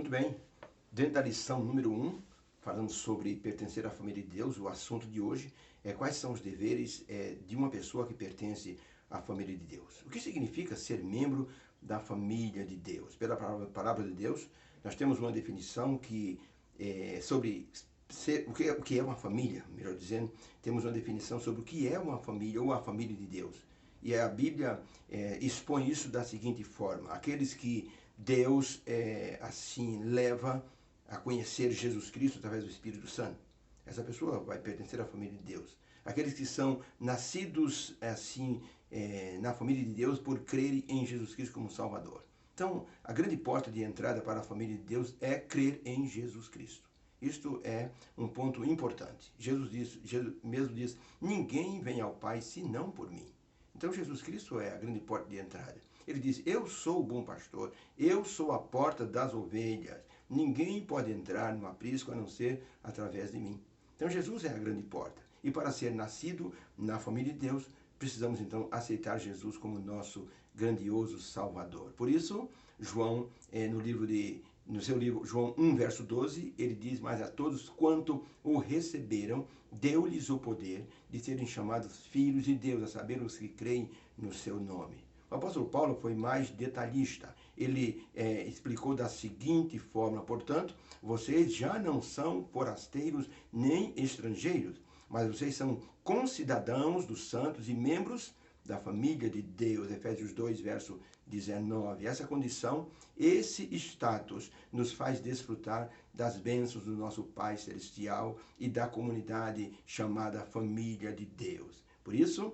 Muito bem, dentro da lição número 1, falando sobre pertencer à família de Deus, o assunto de hoje é quais são os deveres de uma pessoa que pertence à família de Deus. O que significa ser membro da família de Deus? Pela palavra de Deus, nós temos uma definição sobre o que é uma família, melhor dizendo, temos uma definição sobre o que é uma família ou a família de Deus. E a Bíblia expõe isso da seguinte forma: aqueles que Deus assim leva a conhecer Jesus Cristo através do Espírito Santo, essa pessoa vai pertencer à família de Deus. Aqueles que são nascidos assim na família de Deus por crerem em Jesus Cristo como Salvador. Então, a grande porta de entrada para a família de Deus é crer em Jesus Cristo. Isto é um ponto importante. Jesus mesmo diz: ninguém vem ao Pai senão por mim. Então Jesus Cristo é a grande porta de entrada. Ele diz: eu sou o bom pastor, eu sou a porta das ovelhas. Ninguém pode entrar no aprisco a não ser através de mim. Então Jesus é a grande porta. E para ser nascido na família de Deus, precisamos então aceitar Jesus como nosso grandioso Salvador. Por isso, João, no seu livro João 1, verso 12, ele diz: mas a todos quanto o receberam, deu-lhes o poder de serem chamados filhos de Deus, a saber, os que creem no seu nome. O apóstolo Paulo foi mais detalhista. Ele explicou da seguinte forma: portanto, vocês já não são forasteiros nem estrangeiros, mas vocês são concidadãos dos santos e membros da família de Deus. Efésios 2, verso 19. Essa condição, esse status, nos faz desfrutar das bênçãos do nosso Pai Celestial e da comunidade chamada família de Deus. Por isso,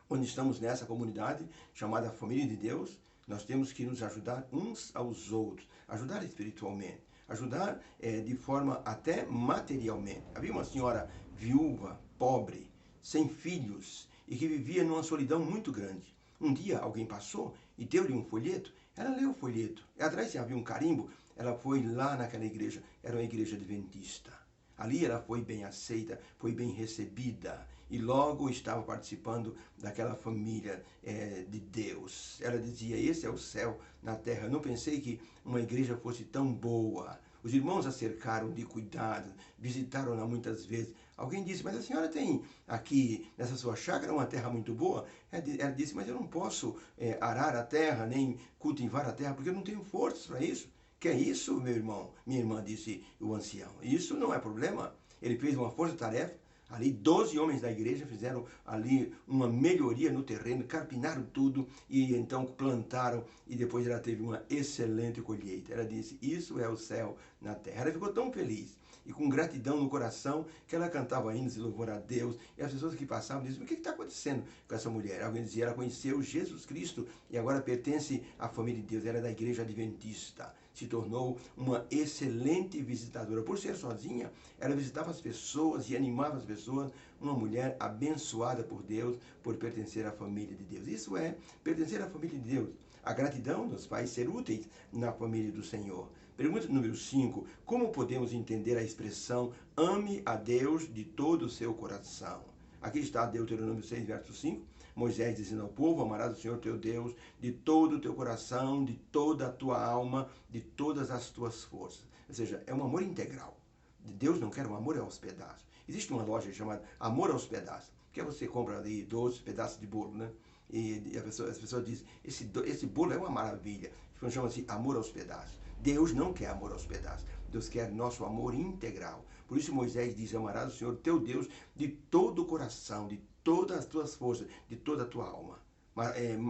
quando estamos nessa comunidade chamada família de Deus, nós temos que nos ajudar uns aos outros, ajudar espiritualmente, ajudar de forma até materialmente. Havia uma senhora viúva, pobre, sem filhos e que vivia numa solidão muito grande. Um dia alguém passou e deu-lhe um folheto. Ela leu o folheto. Atrás havia um carimbo. Ela foi lá naquela igreja. Era uma igreja adventista. Ali ela foi bem aceita, foi bem recebida e logo estava participando daquela família de Deus. Ela dizia: esse é o céu na terra. Eu não pensei que uma igreja fosse tão boa. Os irmãos a cercaram de cuidado, visitaram-na muitas vezes. Alguém disse: mas a senhora tem aqui nessa sua chácara uma terra muito boa? Ela disse: mas eu não posso arar a terra, nem cultivar a terra, porque eu não tenho forças para isso. Que é isso, meu irmão? Minha irmã, disse o ancião. Isso não é problema. Ele fez uma força-tarefa. Ali 12 homens da igreja fizeram ali uma melhoria no terreno, carpinaram tudo e então plantaram e depois ela teve uma excelente colheita. Ela disse: isso é o céu na terra. Ela ficou tão feliz e com gratidão no coração que ela cantava hinos e louvor a Deus. E as pessoas que passavam diziam: o que está acontecendo com essa mulher? Alguém dizia: ela conheceu Jesus Cristo e agora pertence à família de Deus. Ela é da igreja adventista. Se tornou uma excelente visitadora. Por ser sozinha, ela visitava as pessoas e animava as pessoas. Uma mulher abençoada por Deus por pertencer à família de Deus. Isso é pertencer à família de Deus. A gratidão nos faz ser úteis na família do Senhor. Pergunta número 5. Como podemos entender a expressão ame a Deus de todo o seu coração? Aqui está Deuteronômio 6, verso 5. Moisés dizendo ao povo: amarás o Senhor teu Deus de todo o teu coração, de toda a tua alma, de todas as tuas forças. Ou seja, é um amor integral. Deus não quer um amor aos pedaços. Existe uma loja chamada Amor aos Pedaços, que você compra ali 12 pedaços de bolo, né? E as pessoas dizem: esse bolo é uma maravilha. Chama-se amor aos pedaços. Deus não quer amor aos pedaços. Deus quer nosso amor integral. Por isso Moisés diz: amarás o Senhor teu Deus de todo o coração, de todas as tuas forças, de toda a tua alma.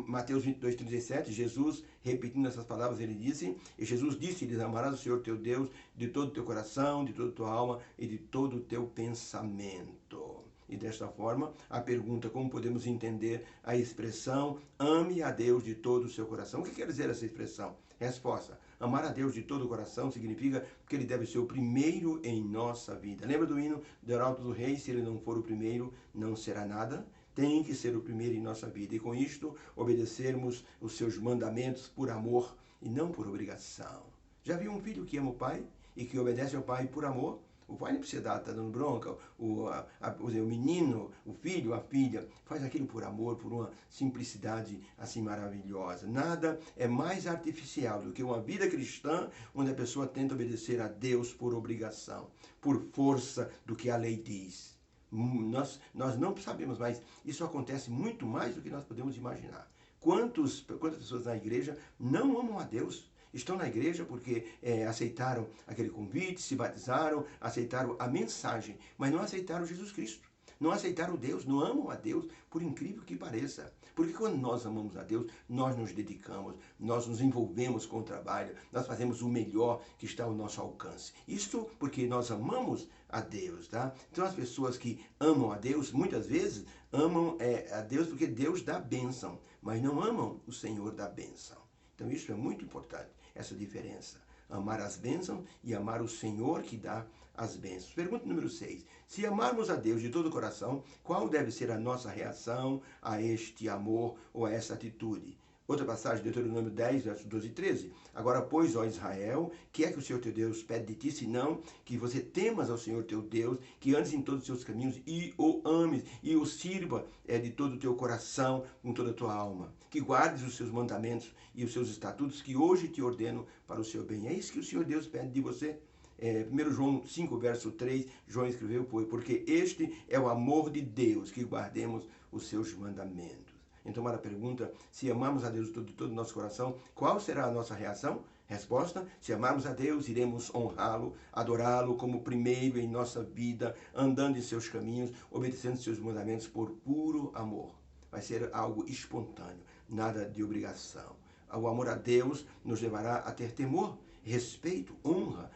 Mateus 22, 37, Jesus, repetindo essas palavras, ele disse: e Jesus disse-lhes: amarás o Senhor teu Deus de todo o teu coração, de toda a tua alma e de todo o teu pensamento. E desta forma, a pergunta: como podemos entender a expressão ame a Deus de todo o seu coração? O que quer dizer essa expressão? Resposta: amar a Deus de todo o coração significa que ele deve ser o primeiro em nossa vida. Lembra do hino do Heraldo do Rei? Se ele não for o primeiro, não será nada. Tem que ser o primeiro em nossa vida. E com isto, obedecermos os seus mandamentos por amor e não por obrigação. Já viu um filho que ama o pai e que obedece ao pai por amor? O pai não precisa estar dando bronca, o menino, o filho, a filha, faz aquilo por amor, por uma simplicidade assim maravilhosa. Nada é mais artificial do que uma vida cristã onde a pessoa tenta obedecer a Deus por obrigação, por força do que a lei diz. Nós não sabemos, mas isso acontece muito mais do que nós podemos imaginar. Quantas pessoas na igreja não amam a Deus? Estão na igreja porque aceitaram aquele convite, se batizaram, aceitaram a mensagem, mas não aceitaram Jesus Cristo. Não aceitaram Deus, não amam a Deus, por incrível que pareça. Porque quando nós amamos a Deus, nós nos dedicamos, nós nos envolvemos com o trabalho, nós fazemos o melhor que está ao nosso alcance. Isso porque nós amamos a Deus, tá? Então as pessoas que amam a Deus, muitas vezes amam a Deus porque Deus dá bênção, mas não amam o Senhor da bênção. Então isso é muito importante, essa diferença. Amar as bênçãos e amar o Senhor que dá as bênçãos. Pergunta número 6. Se amarmos a Deus de todo o coração, qual deve ser a nossa reação a este amor ou a essa atitude? Outra passagem, Deuteronômio 10, versos 12 e 13. Agora, pois, ó Israel, que é que o Senhor teu Deus pede de ti, senão que você temas ao Senhor teu Deus, que andes em todos os seus caminhos e o ames, e o sirva de todo o teu coração, com toda a tua alma. Que guardes os seus mandamentos e os seus estatutos, que hoje te ordeno para o seu bem. É isso que o Senhor Deus pede de você. 1 João 5, verso 3, João escreveu, porque este é o amor de Deus, que guardemos os seus mandamentos. Então, para a pergunta, se amamos a Deus de todo o nosso coração, qual será a nossa reação? Resposta, se amarmos a Deus, iremos honrá-lo, adorá-lo como primeiro em nossa vida, andando em seus caminhos, obedecendo seus mandamentos por puro amor. Vai ser algo espontâneo, nada de obrigação. O amor a Deus nos levará a ter temor, respeito, honra,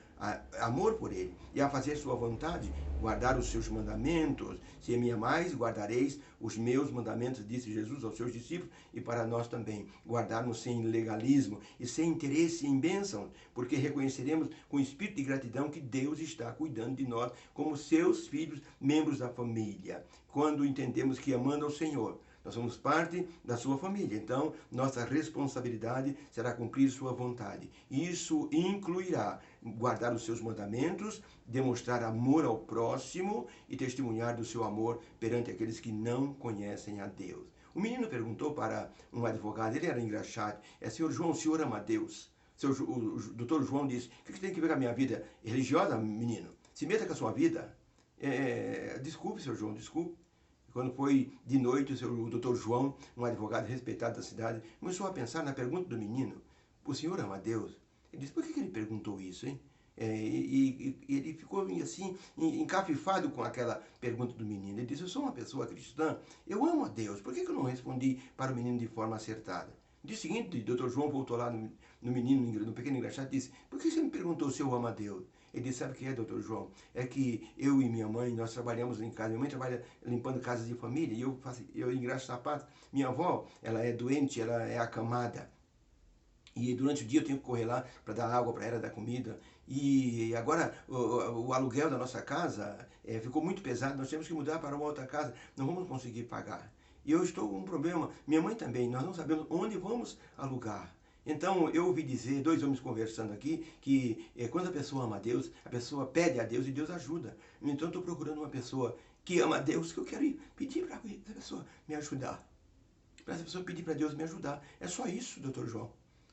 amor por Ele e a fazer sua vontade, guardar os seus mandamentos. Se me amais, guardareis os meus mandamentos, disse Jesus aos seus discípulos, e para nós também, guardarmos sem legalismo e sem interesse em bênçãos, porque reconheceremos com espírito de gratidão que Deus está cuidando de nós como seus filhos, membros da família. Quando entendemos que amando ao Senhor, nós somos parte da sua família, então nossa responsabilidade será cumprir sua vontade. Isso incluirá guardar os seus mandamentos, demonstrar amor ao próximo e testemunhar do seu amor perante aqueles que não conhecem a Deus. O menino perguntou para um advogado, ele era engraxado, Senhor João, o senhor ama a Deus? O doutor João disse, o que tem que ver com a minha vida religiosa, menino? Se meta com a sua vida. Desculpe, senhor João, desculpe. Quando foi de noite, o doutor João, um advogado respeitado da cidade, começou a pensar na pergunta do menino. O senhor ama a Deus? Ele disse, por que ele perguntou isso, hein? E ele ficou assim, encafifado com aquela pergunta do menino. Ele disse, eu sou uma pessoa cristã, eu amo a Deus, por que eu não respondi para o menino de forma acertada? No dia seguinte, o doutor João voltou lá no menino, no pequeno engraxado, e disse, por que você me perguntou se eu amo a Deus? Ele disse, sabe o que é, doutor João? É que eu e minha mãe, nós trabalhamos em casa. Minha mãe trabalha limpando casas de família e eu engraxo sapatos. Minha avó, ela é doente, ela é acamada. E durante o dia eu tenho que correr lá para dar água para ela, dar comida. E agora o aluguel da nossa casa ficou muito pesado, nós temos que mudar para uma outra casa, não vamos conseguir pagar. E eu estou com um problema, minha mãe também, nós não sabemos onde vamos alugar. Então, eu ouvi dizer, dois homens conversando aqui, que quando a pessoa ama a Deus, a pessoa pede a Deus e Deus ajuda. Então, eu estou procurando uma pessoa que ama a Deus, que eu quero pedir para essa pessoa me ajudar. Para essa pessoa pedir para Deus me ajudar. É só isso, doutor João.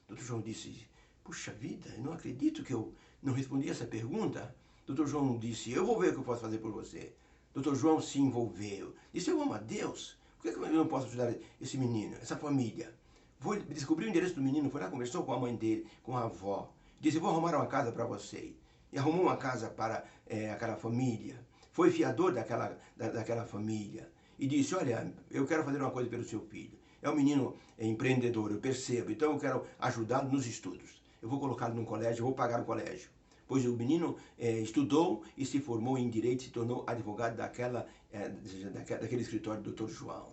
Doutor João disse, puxa vida, eu não acredito que eu não respondi essa pergunta. Doutor João disse, eu vou ver o que eu posso fazer por você. Doutor João se envolveu. Disse, eu amo a Deus. Por que eu não posso ajudar esse menino, essa família? Descobriu o endereço do menino, foi lá, conversou com a mãe dele, com a avó. Disse, vou arrumar uma casa para você. E arrumou uma casa para aquela família. Foi fiador daquela família. E disse, olha, eu quero fazer uma coisa pelo seu filho. É um menino empreendedor, eu percebo. Então eu quero ajudá-lo nos estudos. Eu vou colocá-lo num colégio, eu vou pagar o colégio. Pois o menino estudou e se formou em direito, se tornou advogado daquele escritório do Dr. João.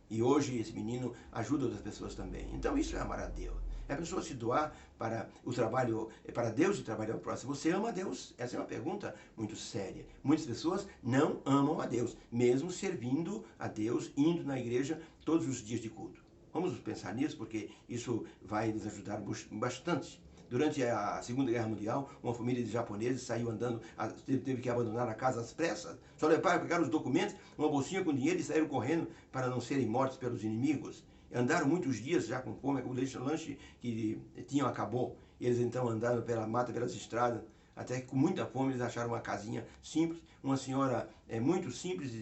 E hoje esse menino ajuda outras pessoas também. Então isso é amar a Deus. É a pessoa se doar para o trabalho, para Deus e trabalhar ao próximo. Você ama a Deus? Essa é uma pergunta muito séria. Muitas pessoas não amam a Deus, mesmo servindo a Deus, indo na igreja todos os dias de culto. Vamos pensar nisso, porque isso vai nos ajudar bastante. Durante a Segunda Guerra Mundial, uma família de japoneses saiu andando, teve que abandonar a casa às pressas. Só pegaram os documentos, uma bolsinha com dinheiro e saíram correndo para não serem mortos pelos inimigos. Andaram muitos dias já com fome, o lanche que tinham acabou. Eles então andaram pela mata, pelas estradas, até que com muita fome eles acharam uma casinha simples. Uma senhora muito simples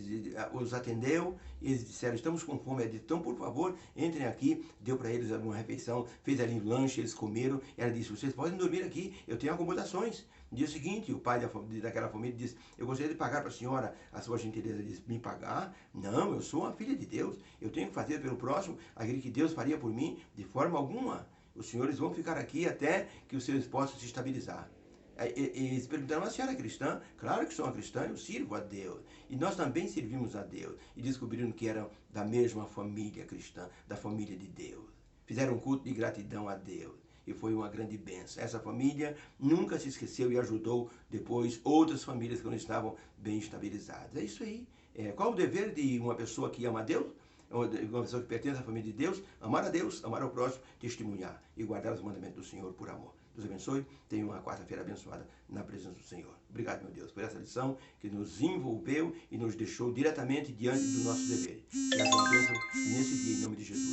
os atendeu e eles disseram: estamos com fome. Então, por favor, entrem aqui. Deu para eles uma refeição, fez ali um lanche, eles comeram. Ela disse: vocês podem dormir aqui, eu tenho acomodações. No dia seguinte, o pai daquela família disse: eu gostaria de pagar para a senhora a sua gentileza. Ele disse: me pagar? Não, eu sou uma filha de Deus. Eu tenho que fazer pelo próximo aquilo que Deus faria por mim de forma alguma. Os senhores vão ficar aqui até que os seus possam se estabilizar. Eles perguntaram: mas a senhora é cristã? Claro que sou uma cristã, eu sirvo a Deus. E nós também servimos a Deus. E descobriram que eram da mesma família cristã, da família de Deus. Fizeram um culto de gratidão a Deus. E foi uma grande bênção. Essa família nunca se esqueceu e ajudou depois outras famílias que não estavam bem estabilizadas. É isso aí. Qual o dever de uma pessoa que ama a Deus? Uma pessoa que pertence à família de Deus? Amar a Deus, amar ao próximo, testemunhar e guardar os mandamentos do Senhor por amor. Deus abençoe. Tenha uma quarta-feira abençoada na presença do Senhor. Obrigado, meu Deus, por essa lição que nos envolveu e nos deixou diretamente diante do nosso dever. Que haja uma bênção nesse dia, em nome de Jesus.